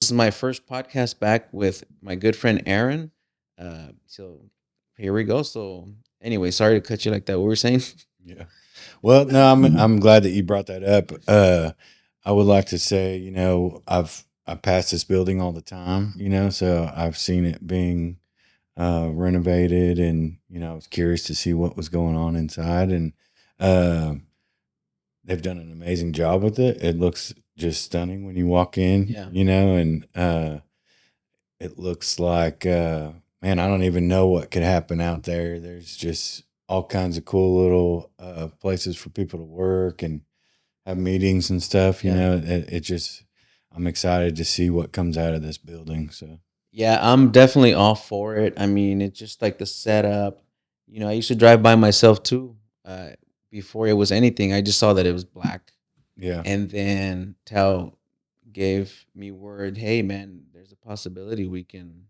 is my first podcast back with my good friend Aaron. So here we go. So anyway, sorry to cut you like that. What were we saying? Yeah. Well, no, I'm glad that you brought that up. I would like to say, I pass this building all the time, so I've seen it being renovated, and I was curious to see what was going on inside, and uh, they've done an amazing job with it. It looks just stunning when you walk in, Yeah. and it looks like, man, I don't even know what could happen out there. There's just all kinds of cool little places for people to work and have meetings and stuff. Yeah. It just, I'm excited to see what comes out of this building. So, Yeah, I'm definitely all for it. I mean, it's just like the setup. I used to drive by myself too. Uh, Before it was anything, I just saw that it was black. yeah, And then Tal gave me word, hey man, there's a possibility we can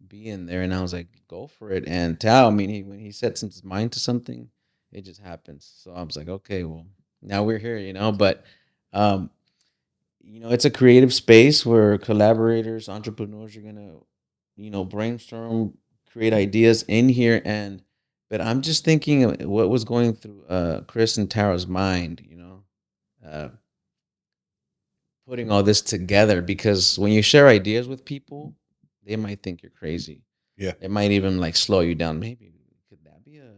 be in there. And I was like, go for it. And Tal, I mean, when he sets his mind to something, it just happens. So I was like, okay, well, now we're here. But um, it's a creative space where collaborators, entrepreneurs are gonna, brainstorm, create ideas in here. But I'm just thinking of what was going through Chris and Tara's mind, uh, putting all this together, because when you share ideas with people, they might think you're crazy. yeah, It might even like slow you down. Maybe could that be a?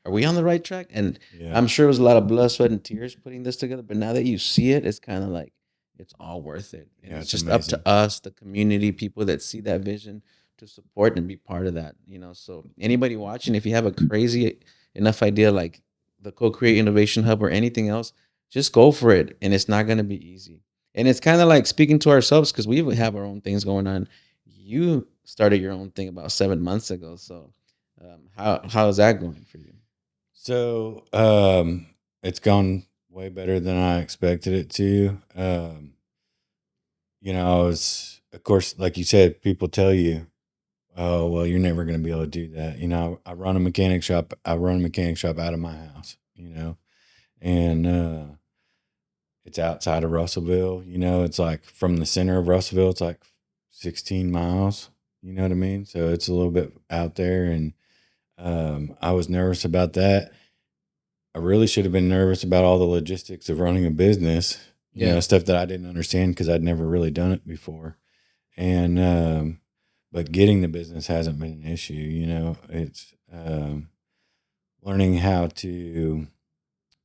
Are we on the right track? And yeah. I'm sure it was a lot of blood, sweat, and tears putting this together. But now that you see it, it's kind of like it's all worth it. And Yeah, it's it's just up to amazing. us, the community, people that see that vision, to support and be part of that. So anybody watching, if you have a crazy enough idea like the Co-Create Innovation Hub or anything else, just go for it. And it's not going to be easy. And it's kind of like speaking to ourselves, because we have our own things going on. You started your own thing about 7 months ago. So how is that going for you? So, it's gone way better than I expected it to. I was, of course, like you said, people tell you, oh, well, you're never going to be able to do that. I run a mechanic shop. I run a mechanic shop out of my house, and it's outside of Russellville. It's like from the center of Russellville, it's like 16 miles. You know what I mean? So it's a little bit out there. And I was nervous about that. I really should have been nervous about all the logistics of running a business, Yeah. stuff that I didn't understand because I'd never really done it before. And, but getting the business hasn't been an issue. It's learning how to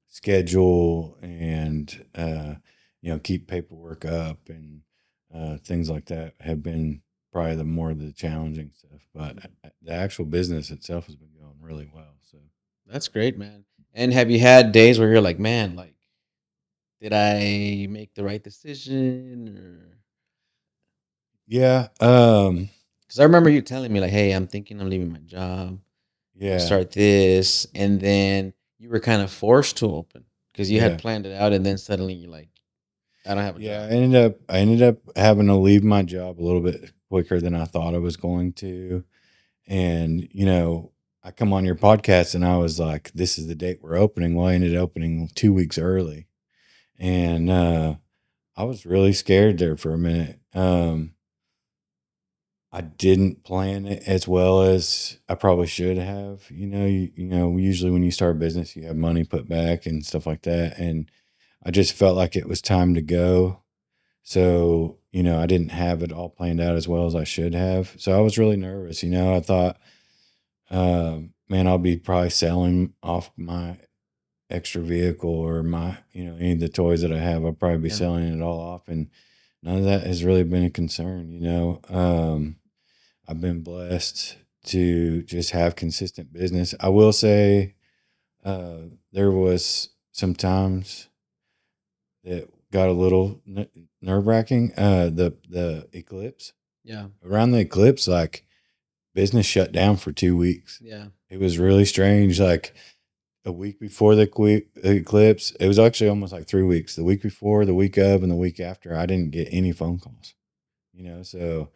schedule and, keep paperwork up and things like that have been probably the more of the challenging stuff. But the actual business itself has been going really well. So, That's great, man. And have you had days where you're like, man, like, did I make the right decision? Or yeah, because I remember you telling me like, hey, I'm thinking I'm leaving my job to yeah, start this, and then you were kind of forced to open because you had yeah. planned it out, and then suddenly you're like, I don't have a Yeah, job. I ended up having to leave my job a little bit quicker than I thought I was going to. And, I come on your podcast and I was like, this is the date we're opening. Well, I ended up opening 2 weeks early. And I was really scared there for a minute. I didn't plan it as well as I probably should have. Usually when you start a business, you have money put back and stuff like that. And I just felt like it was time to go. So, I didn't have it all planned out as well as I should have. So I was really nervous. I thought, man, I'll be probably selling off my extra vehicle or my, any of the toys that I have. I'll probably be Yeah. selling it all off. And none of that has really been a concern. I've been blessed to just have consistent business. I will say, there was some times that got a little nerve wracking. The eclipse, Yeah. around the eclipse, like business shut down for 2 weeks. Yeah. It was really strange. Like a week before the eclipse, it was actually almost like 3 weeks. The week before, the week of, and the week after, I didn't get any phone calls. So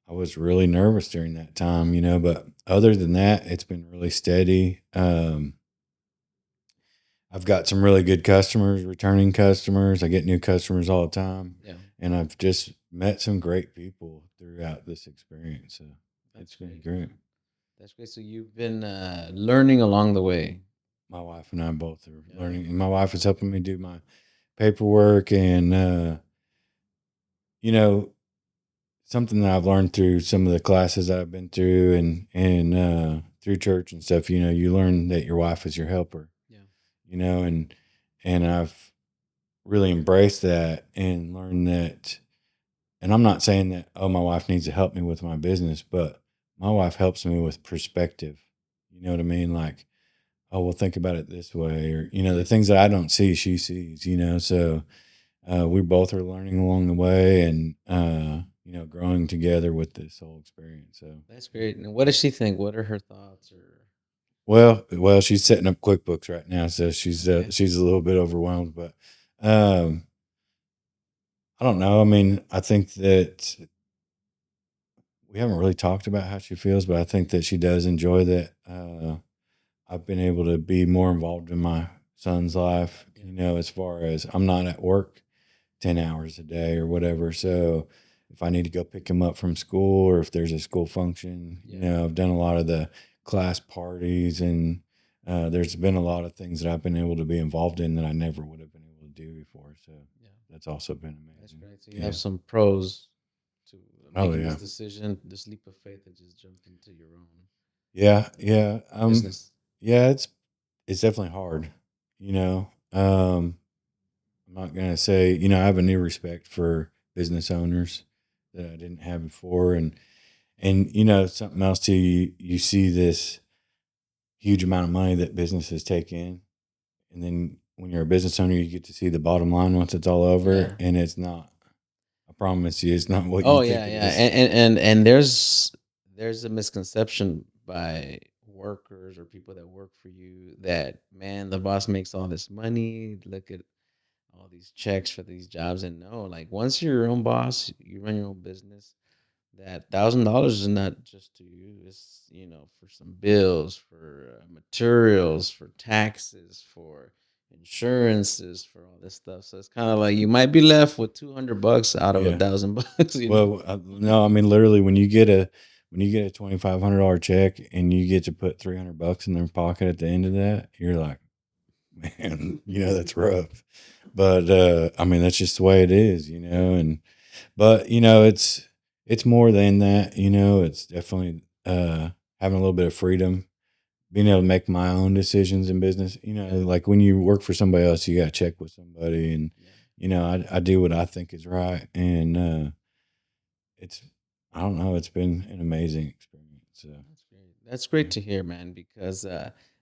I was really nervous during that time. But other than that, it's been really steady. I've got some really good customers, returning customers. I get new customers all the time. Yeah. And I've just met some great people throughout this experience. So it's That's been great, great. man. That's great. So you've been learning along the way. My wife and I both are Yeah. learning, and my wife is helping me do my paperwork, and you know, something that I've learned through some of the classes that I've been through, and through church and stuff. You learn that your wife is your helper. Yeah. And I've really embraced that and learned that. And I'm not saying that, oh, my wife needs to help me with my business, but my wife helps me with perspective. You know what I mean? Like, oh, well, think about it this way, or the Right. things that I don't see, she sees. So we both are learning along the way, and growing together with this whole experience. So That's great. And what does she think? What are her thoughts? Or well, she's setting up QuickBooks right now, so okay. she's a little bit overwhelmed, but um, I don't know. I mean, I think that we haven't really talked about how she feels, but I think that she does enjoy that. I've been able to be more involved in my son's life. Yeah. As far as I'm not at work 10 hours a day or whatever. So if I need to go pick him up from school, or if there's a school function, Yeah. I've done a lot of the class parties, and there's been a lot of things that I've been able to be involved in that I never would have been able to do before. So Yeah. that's also been That's amazing. great. So you have Yeah. some pros to Oh making this yeah. decision, this leap of faith, and just jump into your own Yeah. Yeah. business. Yeah, it's definitely hard, you know. I'm not gonna say, I have a new respect for business owners that I didn't have before, and something else too. You see this huge amount of money that businesses take in, and then when you're a business owner, you get to see the bottom line once it's all over, Yeah. and it's not. I promise you, it's not what you Oh think yeah, it yeah. is. And there's a misconception by workers or people that work for you that man, the boss makes all this money. Look at all these checks for these jobs, and no, like once you're your own boss, you run your own business. That $1,000 is not just to you. It's for some bills, for materials, for taxes, for insurances, for all this stuff. So it's kind of like you might be left with $200 out of a Yeah. thousand bucks. Well, no, I mean literally when you get a $2,500 check and you get to put $300 in their pocket at the end of that, you're like, man, that's rough. But I mean that's just the way it is, and but it's more than that, it's definitely having a little bit of freedom, being able to make my own decisions in business. Yeah, Like when you work for somebody else, you got to check with somebody, and yeah. I do what I think is right, and it's I don't know, it's been an amazing experience. So That's great. That's great yeah, to hear, man, because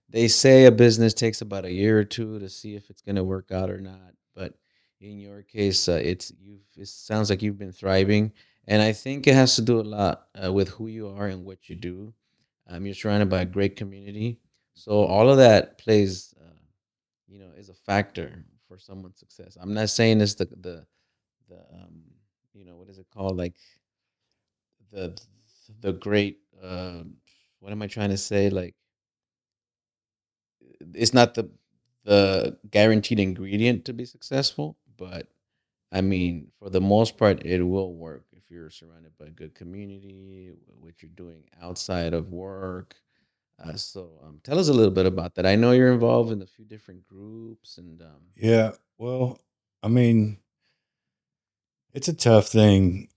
they say a business takes about a year or two to see if it's going to work out or not. But in your case, it sounds like you've been thriving, and I think it has to do a lot with who you are and what you do. You're surrounded by a great community, so all of that plays, is a factor for someone's success. I'm not saying it's the what is it called, like the the great what am I trying to say, like it's not the guaranteed ingredient to be successful, but I mean for the most part it will work if you're surrounded by a good community, what you're doing outside of work. So tell us a little bit about that. I know you're involved in a few different groups and yeah. Well, I mean, it's a tough thing,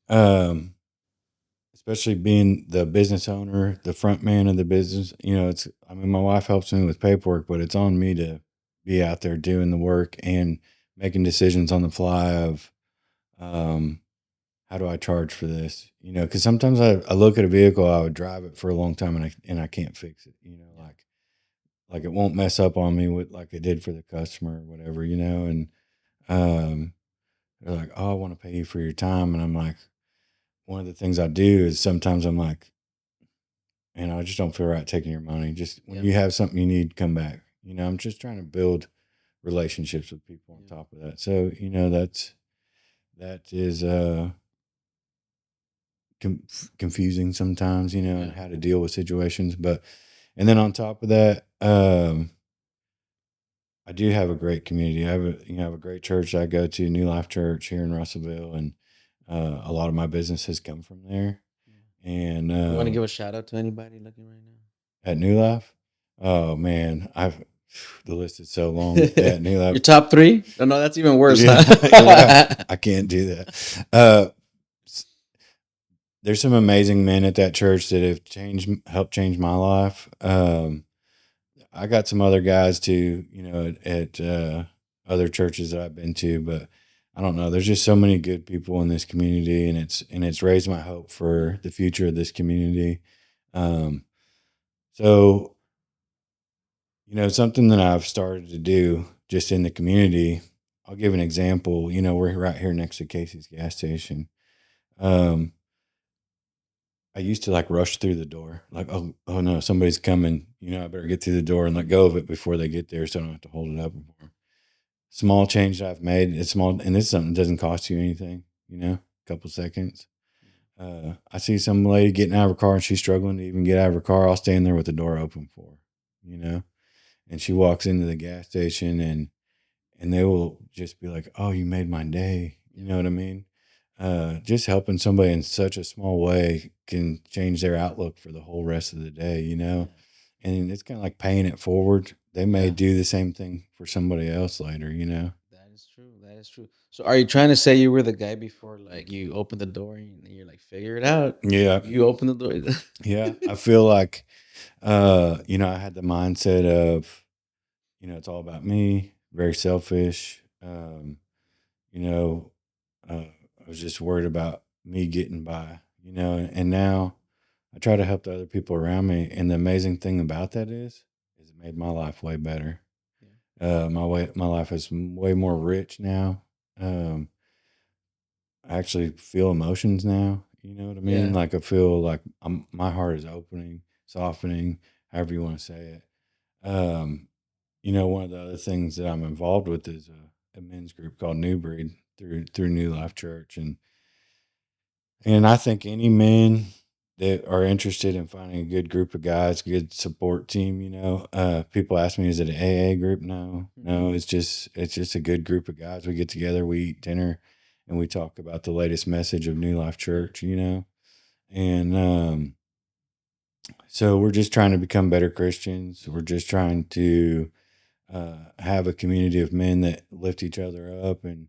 especially being the business owner, the front man of the business. It's I mean, my wife helps me with paperwork, but it's on me to be out there doing the work and making decisions on the fly of um, how do I charge for this? Because sometimes I look at a vehicle, I would drive it for a long time, and I can't fix it. yeah, Like it won't mess up on me with like it did for the customer or whatever. And um, they're like, oh, I want to pay you for your time, and I'm like, one of the things I do is sometimes I'm like, and I just don't feel right taking your money. Just when yeah, you have something you need, come back. I'm just trying to build relationships with people on yeah, top of that. So that is confusing sometimes, and yeah, how to deal with situations. But and then on top of that, I do have a great community. I have a great church I go to, New Life Church here in Russellville, and A lot of my business has come from there. Yeah. And You want to give a shout out to anybody looking right now? at New Life, oh man, I've the list is so long at New Your Life. top three? No, no, that's even worse, Yeah, huh? yeah, I can't do that. There's some amazing men at that church that have helped change my life. I got some other guys too, at other churches that I've been to, but I don't know. There's just so many good people in this community, and it's raised my hope Yeah. for the future of this community. Um, so something that I've started to do just in the community. I'll give an example. We're right here next to Casey's gas station. Um, I used to like rush through the door, like, oh no, somebody's coming. I better get through the door and let go of it before they get there, so I don't have to hold it up anymore. Small change that I've made. It's small, and this is something that doesn't cost you anything. A couple seconds. I see some lady getting out of her car and she's struggling to even get out of her car. I'll stand there with the door open for her, and she walks into the gas station and they will just be like, "Oh, you made my day." You Yeah. know what I mean? Just helping somebody in such a small way can change their outlook for the whole rest of the day. Yeah. And it's kind of like paying it forward. They may Yeah. do the same thing for somebody else later. That is true. That is true. So, are you trying to say you were the guy before, like you open the door and you're like, figure it out? Yeah, You open the door. yeah. I feel like, I had the mindset of, it's all about me. Very selfish. You know, I was just worried about me getting by, and now I try to help the other people around me. And the amazing thing about that is it made my life way better. Yeah. My life is way more rich now. Um, I actually feel emotions now. You know what I mean? Yeah. Like I feel like my heart is opening, softening, however you want to say it. One of the other things that I'm involved with is a men's group called New Breed through New Life Church, and I think any men that are interested in finding a good group of guys, good support team, people ask me, is it an AA group? No, Mhm. no, it's just a good group of guys. We get together, we eat dinner, and we talk about the latest message of New Life Yeah. Church, and so we're just trying to become better Christians. We're just trying to have a community of men that lift each other up, and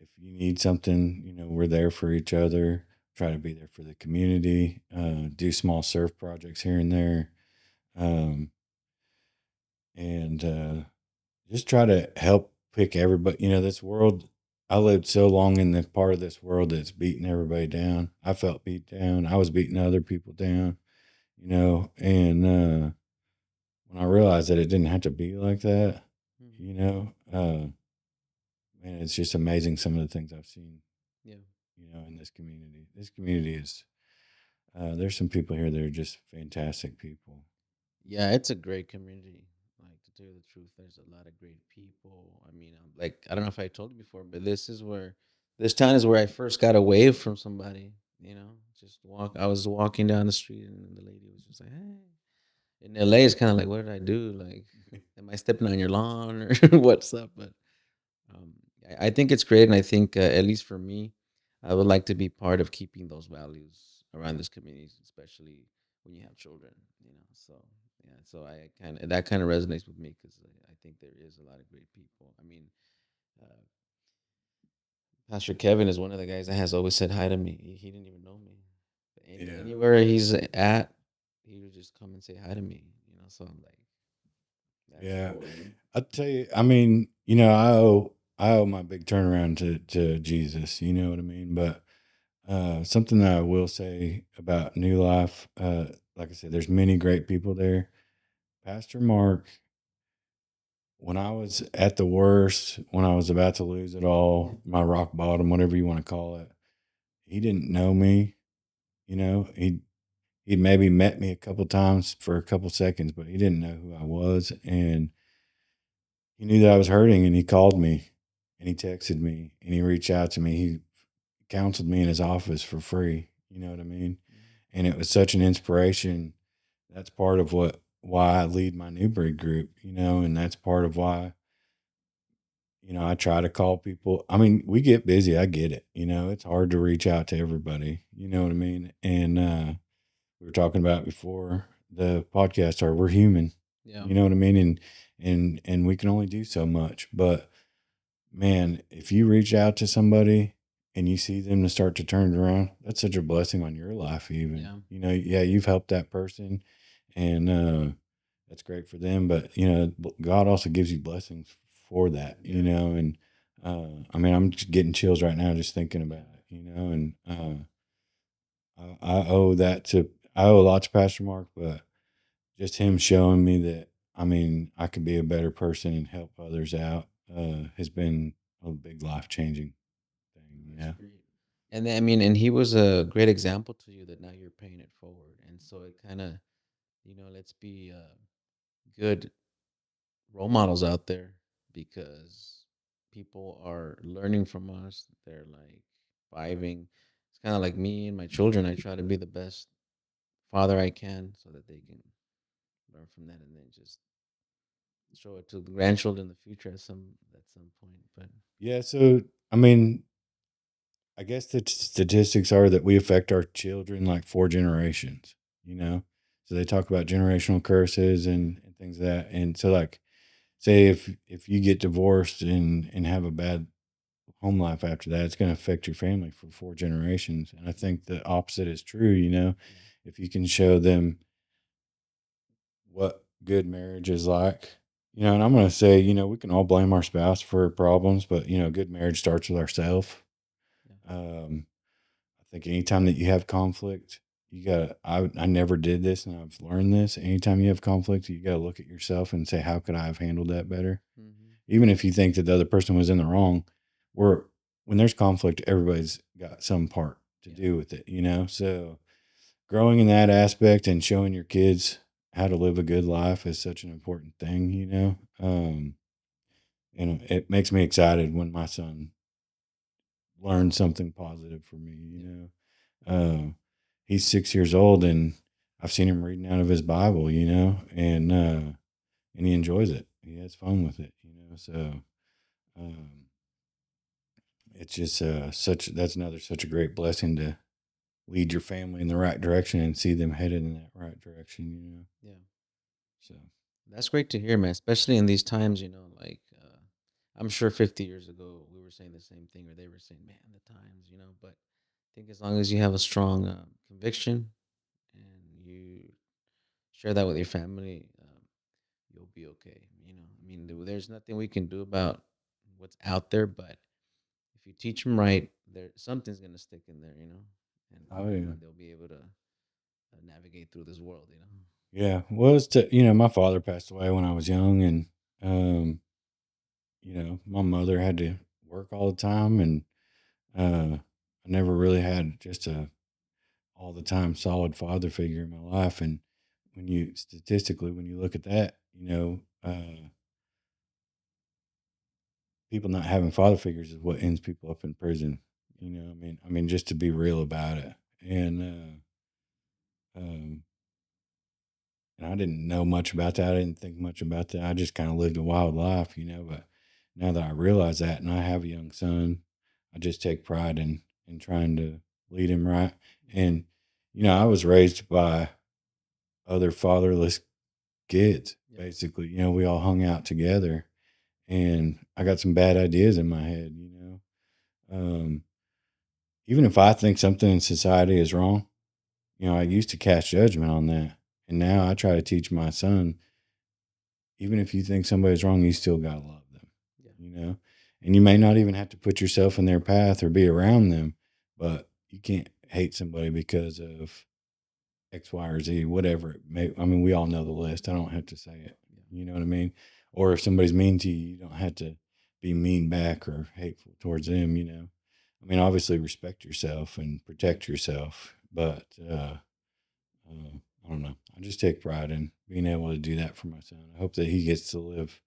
if you need something, we're there for each other. Try to be there for the community. Do small surf projects here and there, um, and just try to help pick everybody. This world. I lived so long in the part of this world that's beating everybody down. I felt beat down. I was beating other people down. And when I realized that it didn't have to be like that, Mhm. you know, uh, man, it's just amazing some of the things I've seen, Yeah. in this community. This community is, there's some people here that are just fantastic people. Yeah, it's a great community. Like, to tell you the truth, there's a lot of great people. I mean, like, I don't know if I told you before, but this town is where I first got a wave from somebody. Just walk. I was walking down the street, and the lady was just like, "Hey." In LA, it's kind of like, what did I do? Like, am I stepping on your lawn or what's up? But um, I think it's great, and I think at least for me, I would like to be part of keeping those values around this community, especially when you have children. So yeah, so I kind of that kind of resonates with me because I think there is a lot of great people. I mean, uh, Pastor Kevin is one of the guys that has always said hi to me. He didn't even know me. Yeah. Anywhere he's at, he would just come and say hi to me. So I'm like, that's Yeah. cool. I tell you, I mean, I owe my big turnaround to Jesus, you know what I mean? But something that I will say about New Life, like I said, there's many great people there. Pastor Mark, when I was at the worst, when I was about to lose it all, my rock bottom, whatever you want to call it, he didn't know me. He maybe met me a couple times for a couple seconds, but he didn't know who I was, and he knew that I was hurting, and he called me, and he texted me, and he reached out to me. He counseled me in his office for free. You know what I mean? And it was such an inspiration. That's part of why I lead my New Breed group, and that's part of why I try to call people. I mean, we get busy. I get it. It's hard to reach out to everybody. You know what I mean? And we were talking about before the podcast. Or we're human. Yeah. You know what I mean? And we can only do so much. But man, if you reach out to somebody and you see them to start to turn it around, that's such a blessing on your life. Even Yeah. yeah, you've helped that person, and that's great for them. But God also gives you blessings for that. Yeah. And I mean, I'm just getting chills right now just thinking about it. And I owe that to I owe a lot to Pastor Mark, but just him showing me that I mean I could be a better person and help others out has been a big life changing thing. That's great. And then, I mean, and he was a great example to you that now you're paying it forward. And so it kind of, let's be good role models out there because people are learning from us. They're like vibing. It's kind of like me and my children. I try to be the best father I can so that they can learn from that and then just show it to the grandchildren in the future at some point. But Yeah, so I mean, I guess the statistics are that we affect our children like 4 generations. You know, so they talk about generational curses and things like that. And so, like, say if you get divorced and have a bad home life after that, it's going to affect your family for 4 generations. And I think the opposite is true. yeah, If you can show them what good marriage is like. And I'm going to say, we can all blame our spouse for problems, but good marriage starts with ourselves. yeah, Um, I think anytime that you have conflict, you got. I never did this, and I've learned this. Anytime you have conflict, you got to look at yourself and say, how could I have handled that better? hmm, Even if you think that the other person was in the wrong, we're when there's conflict, everybody's got some part to yeah, do with it. So growing in that aspect and showing your kids how to live a good life is such an important thing. And it makes me excited when my son learns something positive for me. yeah, He's 6 years old, and I've seen him reading out of his Bible. And he enjoys it. He has fun with it. So um, it's just such that's another such a great blessing to lead your family in the right direction and see them headed in that right direction. yeah. So That's great to hear, man. Especially in these times, like I'm sure 50 years ago we were saying the same thing, or they were saying, "Man, the times." But I think as long as you have a strong conviction and you share that with your family, you'll be okay. I mean, there's nothing we can do about what's out there, but if you teach them right, there something's gonna stick in there, and oh yeah. they'll be able to navigate through this world. Yeah. Well, my father passed away when I was young, and um, my mother had to work all the time, and I never really had just a all the time solid father figure in my life. And when you look at that, people not having father figures is what ends people up in prison. I mean, just to be real about it, and um, and I didn't know much about that. I didn't think much about that. I just kind of lived a wild life. But now that I realize that, and I have a young son, I just take pride in trying to lead him right. And I was raised by other fatherless kids. Yeah, Basically, we all hung out together, and I got some bad ideas in my head. Even if I think something in society is wrong, I used to cast judgment on that, and now I try to teach my son even if you think somebody's wrong, you still gotta love them, yeah, you know? And you may not even have to put yourself in their path or be around them, but you can't hate somebody because of X, Y, or Z, whatever it may. I mean, we all know the list. I don't have to say it. yeah, You know what I mean? Or if somebody's mean to you, you don't have to be mean back or hateful towards them. I mean, obviously respect yourself and yeah, protect yourself, but I don't know. I just take pride in being able to do that for my son. I hope that he gets to live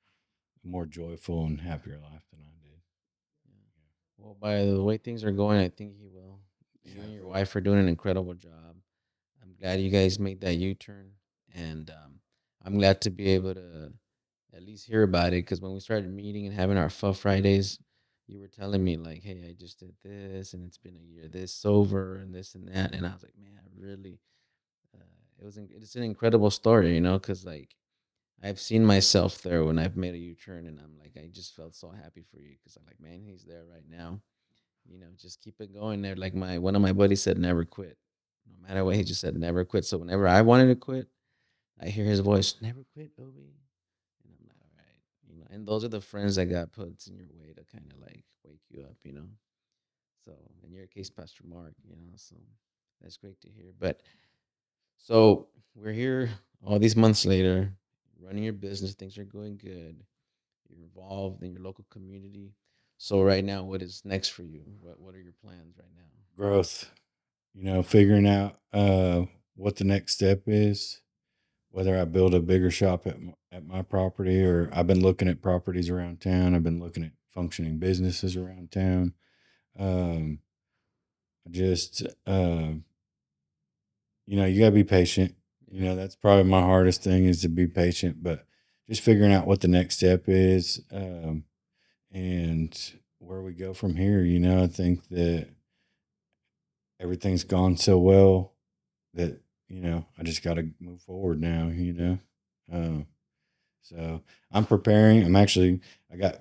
a more joyful and happier life than I did. yeah. Well, by the way things are going, I think he will. You Yeah. and your wife are doing an incredible job. I'm glad you guys made that U-turn, and I'm glad to be able to at least hear about it. Because when we started meeting and having our Pho Fridays, you were telling me like, "Hey, I just did this, and it's been a year this sober, and this and that," and I was like, "Man, I really." It's an incredible story, because like I've seen myself there when I've made a U-turn, and I'm like, I just felt so happy for you because I'm like, man, he's there right now. Just keep it going there. Like my one of my buddies said, never quit. No matter what, he just said never quit. So whenever I wanted to quit, I hear his voice, never quit, Obi. And I'm like, all right. And those are the friends that God puts in your way to kind of like wake you up. So in your case, Pastor Mark, so that's great to hear. But so we're here all these months later, running your business, things are going good. You're involved in your local community. So right now, what is next for you? What are your plans right now? Growth, figuring out what the next step is, whether I build a bigger shop at my property, or I've been looking at properties around town. I've been looking at functioning businesses around town. Um, just, you got to be patient. Yeah, That's probably my hardest thing is to be patient, but just figuring out what the next step is, and where we go from here. I think that everything's gone so well that, I just got to move forward now. Um, so I'm preparing. I got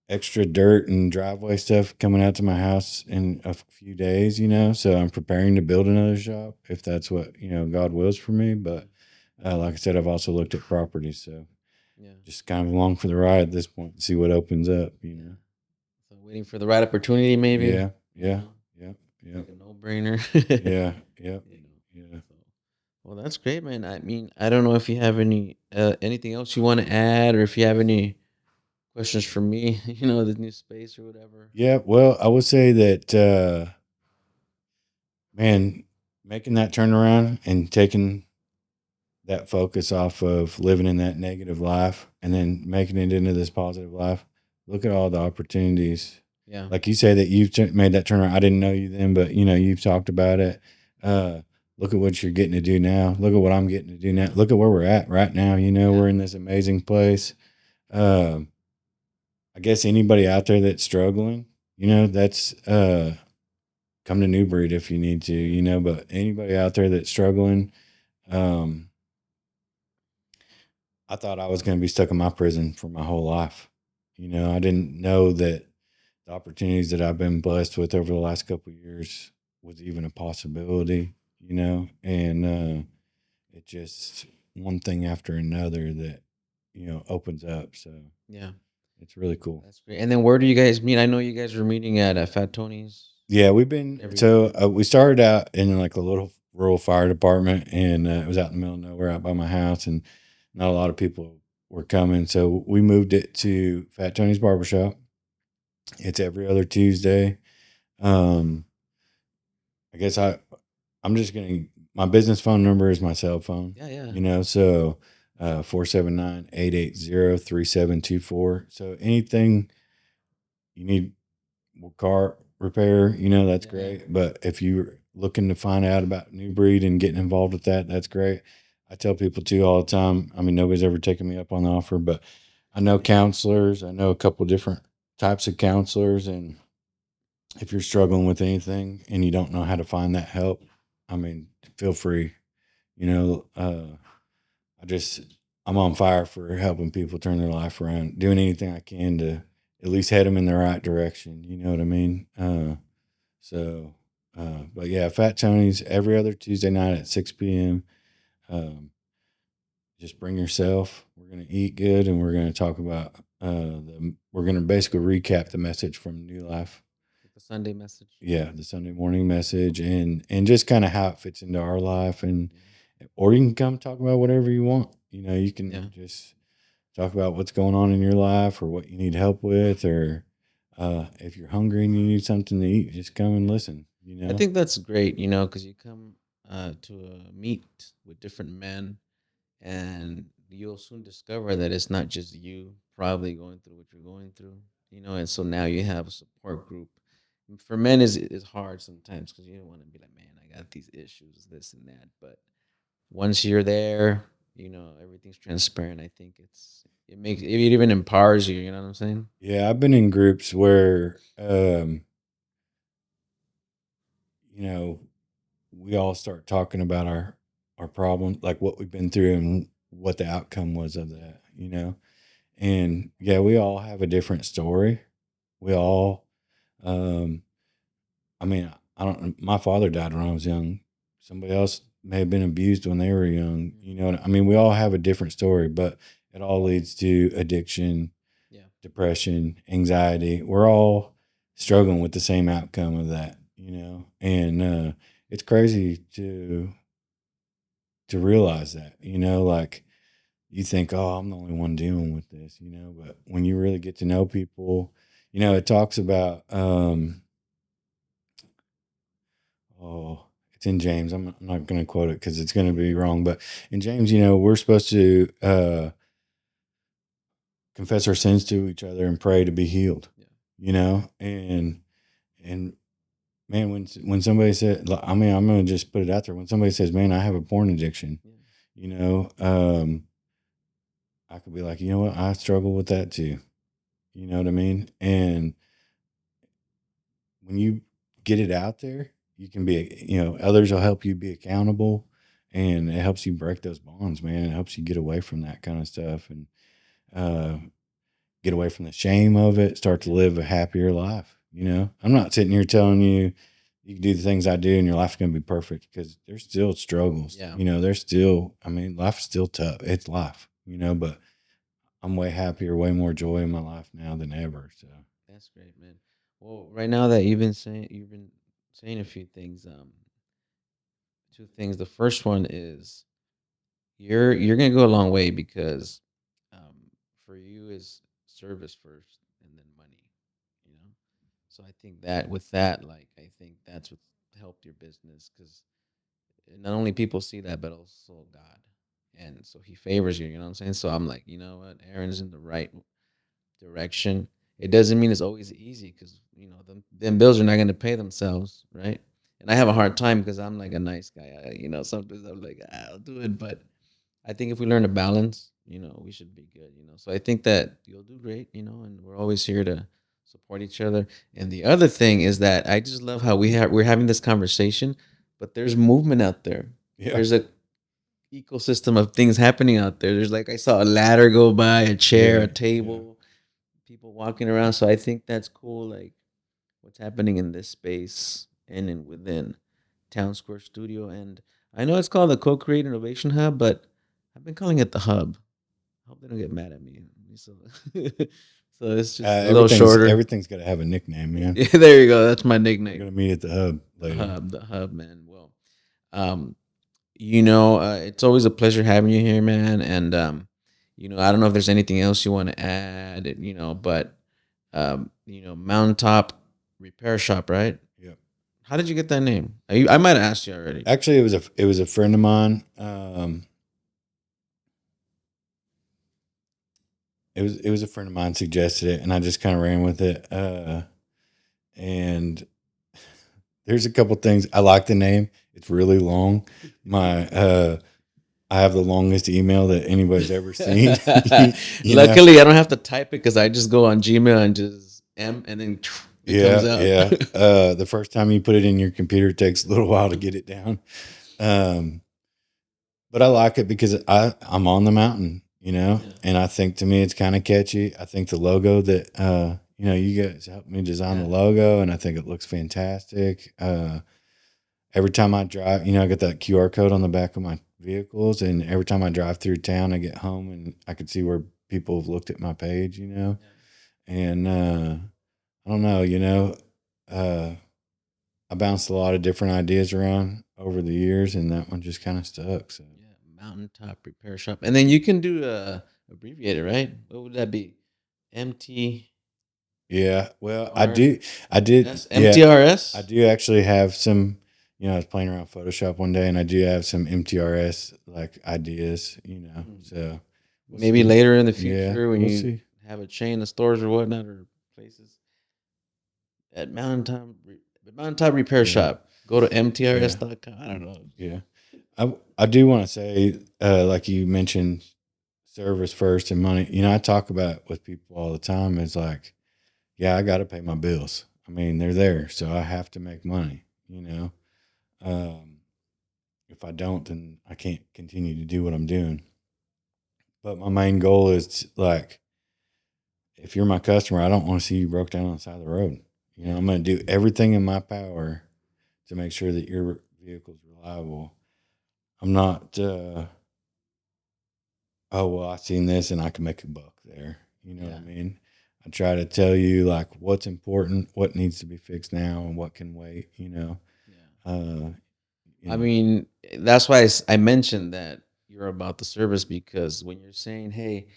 extra dirt and driveway stuff coming out to my house in a few days. So I'm preparing to build another shop if that's what, God wills for me. But like I said, I've also looked at properties. So yeah, just kind of along for the ride at this point and see what opens up. yeah. So waiting for the right opportunity, maybe. Yeah, You yeah, know, yeah, it's yeah, like a no-brainer. yeah, yeah, you know. yeah. So, well, that's great, man. I mean, I don't know if you have anything else you want to add, or if you have any questions for me. The new space or whatever. Yeah, well, I would say that, man, making that turnaround and taking that focus off of living in that negative life and then making it into this positive life. Look at all the opportunities. Yeah, Like you say that you've made that turnaround. I didn't know you then, but you've talked about it. Uh, Look at what you're getting to do now. Look at what I'm getting to do now. Look at where we're at right now. yeah, We're in this amazing place. Um, I guess anybody out there that's struggling, that's come to New Breed if you need to. But anybody out there that's struggling, um, I thought I was going to be stuck in my prison for my whole life. I didn't know that the opportunities that I've been blessed with over the last couple of years was even a possibility, and it just one thing after another that, opens up. So yeah. it's really cool. That's great. And then where do you guys meet? I know you guys were meeting at Fat Tony's Yeah, we've been every week. so we started out in like a little rural fire department, and it was out in the middle of nowhere, out by my house, and not a lot of people were coming. So we moved it to Fat Tony's Barbershop. It's every other Tuesday. Um, I guess I'm just gonna my business phone number is my cell phone. Yeah, yeah, 479-880-3724. So anything you need, car repair, that's yeah, yeah. great. But if you're looking to find out about New Breed and getting involved with that, that's great. I tell people too all the time. I mean, nobody's ever taken me up on the offer, but I know counselors. I know a couple different types of counselors, and if you're struggling with anything and you don't know how to find that help, I mean, feel free. You know, uh, I just I'm on fire for helping people turn their life around, doing anything I can to at least head them in the right direction. You know what I mean? So, but yeah, Fat Tony's every other Tuesday night at 6 p.m. Um, just bring yourself. We're gonna eat good, and we're gonna talk about we're gonna basically recap the message from New Life. Like the Sunday message. Yeah, the Sunday morning message, and just kind of how it fits into our life, and Yeah, or you can come talk about whatever you want. You yeah. can just talk about what's going on in your life or what you need help with, or if you're hungry and you need something to eat, just come and listen. I think that's great, because you come to a meet with different men, and you'll soon discover that it's not just you probably going through what you're going through. And so now you have a support group. For men is hard sometimes because you don't want to be like, man, I got these issues, this and that. But once you're there, Everything's transparent. I think it even empowers you. You know what I'm saying? Yeah, I've been in groups where you know, we all start talking about our problems, like what we've been through and what the outcome was of that, you know. And yeah, we all have a different story. We all um I mean, I don't. My father died when I was young. Somebody else may have been abused when they were young. Mhm. You know, I mean, we all have a different story, but it all leads to addiction, Yeah. depression, anxiety. We're all struggling with the same outcome of that. You know, and it's crazy to realize that. You know, like you think, oh, I'm the only one dealing with this. You know, but when you really get to know people, it talks about. Oh, it's in James. I'm not going to quote it because it's going to be wrong. But in James, we're supposed to confess our sins to each other and pray to be healed. Yeah. And man, when somebody said, I mean, I'm going to just put it out there. When somebody says, "Man, I have a porn addiction," Yeah. you know, um, I could be like, you know what, I struggle with that too. You know what I mean? And when you get it out there, you can be, others will help you be accountable, and it helps you break those bonds, man. It helps you get away from that kind of stuff and uh, get away from the shame of it, start to Yeah. live a happier life. I'm not sitting here telling you you can do the things I do and your life's going to be perfect because there's still struggles. Yeah. There's still, I mean, life's still tough. It's life, but I'm way happier, way more joy in my life now than ever. So, That's great, man. Well, right now that you've been saying a few things. Two things. The first one is you're gonna go a long way because for you is service first and then money. You know, so I think that with that, like, I think that's what helped your business because not only people see that, but also God, and so He favors you. You know what I'm saying? So I'm like, you know what, Aaron's in the right direction. It doesn't mean it's always easy because them bills are not going to pay themselves, right? And I have a hard time because I'm like a nice guy. Sometimes I'm like, I'll do it, but I think if we learn to balance, we should be good. So I think that you'll do great. And we're always here to support each other. And the other thing is that I just love how we're having this conversation, but there's movement out there. yeah, There's a ecosystem of things happening out there. There's like I saw a ladder go by, a chair, a yeah, yeah. table, people walking around. So I think that's cool. Like what's happening in this space and within Town Square Studio. And I know it's called the Co-Create Innovation Hub, but I've been calling it the Hub. I hope they don't get mad at me. So, so it's just a little shorter. Everything's got to have a nickname, man. Yeah, there you go. That's my We're nickname. gonna meet at the hub The later. Hub, the Hub, man. Well, um, it's always a pleasure having you here, man. And I don't know if there's anything else you want to add, but Mountaintop Repair Shop, right? Yep. How did you get that name? I might have asked you already. Actually, it was a friend of mine. It was a friend of mine suggested it, and I just kind of ran with it. And there's a couple things I like the name. It's really long. My I have the longest email that anybody's ever seen. you know. Luckily, I don't have to type it because I just go on Gmail and just and then it comes Yeah, out. yeah. The first time you put it in your computer, it takes a little while to get it down. Um, but I like it because I'm on the mountain, Yeah. and I think to me it's kind of catchy. I think the logo that you guys helped me design the Yeah. logo, and I think it looks fantastic. Every time I drive, I got that QR code on the back of my vehicles, and every time I drive through town, I get home and I can see where people have looked at my page, Yeah. and I don't know, uh, I bounced a lot of different ideas around over the years, and that one just kind of stuck. So Yeah, Mountaintop Repair Shop, and then you can do abbreviated, right? What would that be? MTR. yeah, well, I did, Yes, yeah, I MTRS. do actually have some. I was playing around Photoshop one day, and I do have some MTRS like ideas. Mm. So we'll Maybe see. later in the Yeah, future when we'll you see. have a chain of stores or whatnot or places at Mountaintop Repair Yeah, Shop. Go to yeah, mtrs.com. I don't know. yeah. I do want to say, like you mentioned, service first and money. I talk about with people all the time. Is like, yeah, I got to pay my bills. I mean, they're there, so I have to make money. Um, if I don't, then I can't continue to do what I'm doing. But my main goal is like, if you're my customer, I don't want to see you broke down on the side of the road. Yeah. I'm going to do everything in my power to make sure that your vehicle is reliable. I'm not, oh, well, I seen this and I can make a buck there. You know what Yeah. I mean? I try to tell you like what's important, what needs to be fixed now, and what can wait. Yeah. Uh, you I know, mean, that's why I mentioned that you're about the service, because when you're saying, "Hey,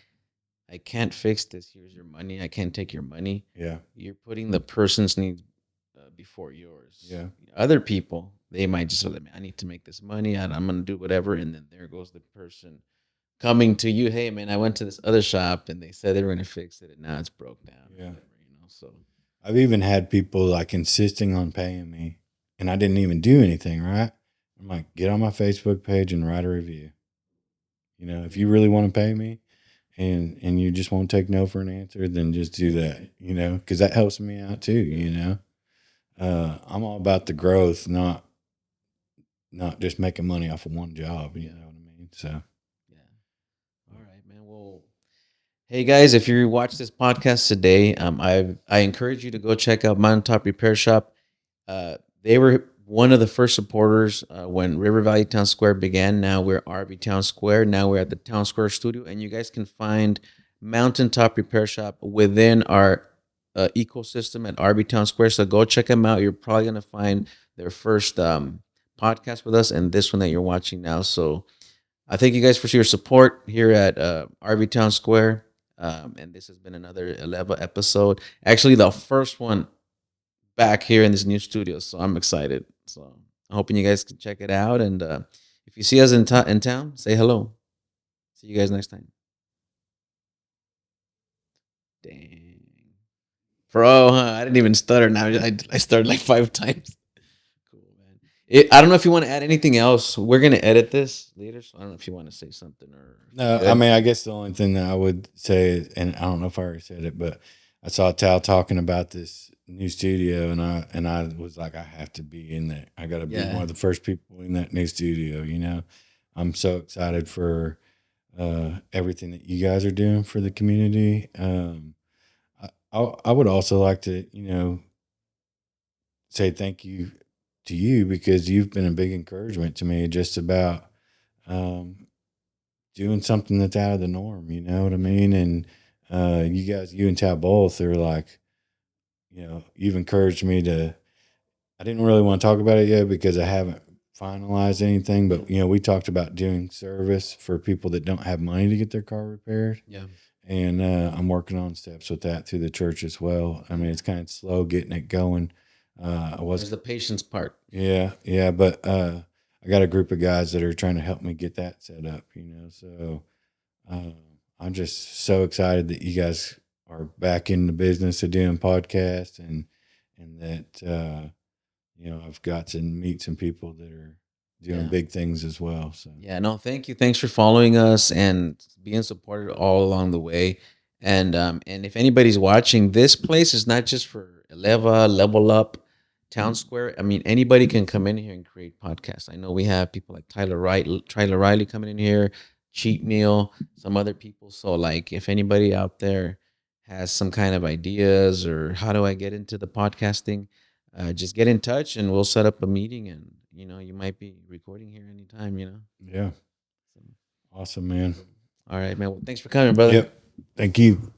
I can't fix this. Here's your money. I can't take your money." yeah, You're putting the person's needs before yours. yeah, Other people, they might just say, "I need to make this money, and I'm gonna do whatever." And then there goes the person coming to you, "Hey, man, I went to this other shop and they said they were gonna fix it, and now it's broke down or yeah. whatever." So I've even had people like insisting on paying me, and I didn't even do anything. Right? I'm like, get on my Facebook page and write a review. If you yeah, really want to pay me, and you just won't take no for an answer, then just do that. Because that helps me out too. I'm all about the growth, not just making money off of one job. You yeah, know what I mean? So yeah. All right, man. Well, hey guys, if you watch this podcast today, I encourage you to go check out Mountaintop Repair Shop. They were one of the first supporters when River Valley Town Square began. Now we're RV Town Square. Now we're at the Town Square Studio, and you guys can find Mountaintop Repair Shop within our ecosystem at RV Town Square. So go check them out. You're probably gonna find their first podcast with us, and this one that you're watching now. So I thank you guys for your support here at RV Town Square. And this has been another Eleva episode. Actually, the first one back here in this new studio. So I'm excited. So I'm hoping you guys can check it out. And if you see us in town, say hello. See you guys next time. Dang. Bro, huh? I didn't even stutter now. I started like 5 times. Cool, man. I don't know if you want to add anything else. We're going to edit this later. So I don't know if you want to say something or if you're no, I good. mean, I guess the only thing that I would say, and I don't know if I already said it, but I saw Tal talking about this new studio, and I was like, I have to be in that. I got to be one Yeah. of the first people in that new studio. I'm so excited for everything that you guys are doing for the community. I would also like to, say thank you to you because you've been a big encouragement to me just about um, doing something that's out of the norm. You know what I mean? And you and Tab both are like, you've encouraged me to. I didn't really want to talk about it yet because I haven't finalized anything, but we talked about doing service for people that don't have money to get their car repaired. Yeah. And I'm working on steps with that through the church as well. I mean, it's kind of slow getting it going. I was There's the patience part. Yeah, yeah, but I got a group of guys that are trying to help me get that set up. So uh, I'm just so excited that you guys are back in the business of doing podcasts, and that I've got to meet some people that are doing Yeah. big things as well. So Yeah, no, thank you. Thanks for following us and being supported all along the way. And if anybody's watching, this place is not just for Eleva, Level Up, Town Square. I mean, anybody can come in here and create podcasts. I know we have people like Tyler Riley coming in here, Cheat Meal, some other people. So like if anybody out there has some kind of ideas or how do I get into the podcasting, just get in touch and we'll set up a meeting, and you might be recording here anytime. yeah, So, awesome, man. all right, man. Well, thanks for coming, brother. Yep, thank you.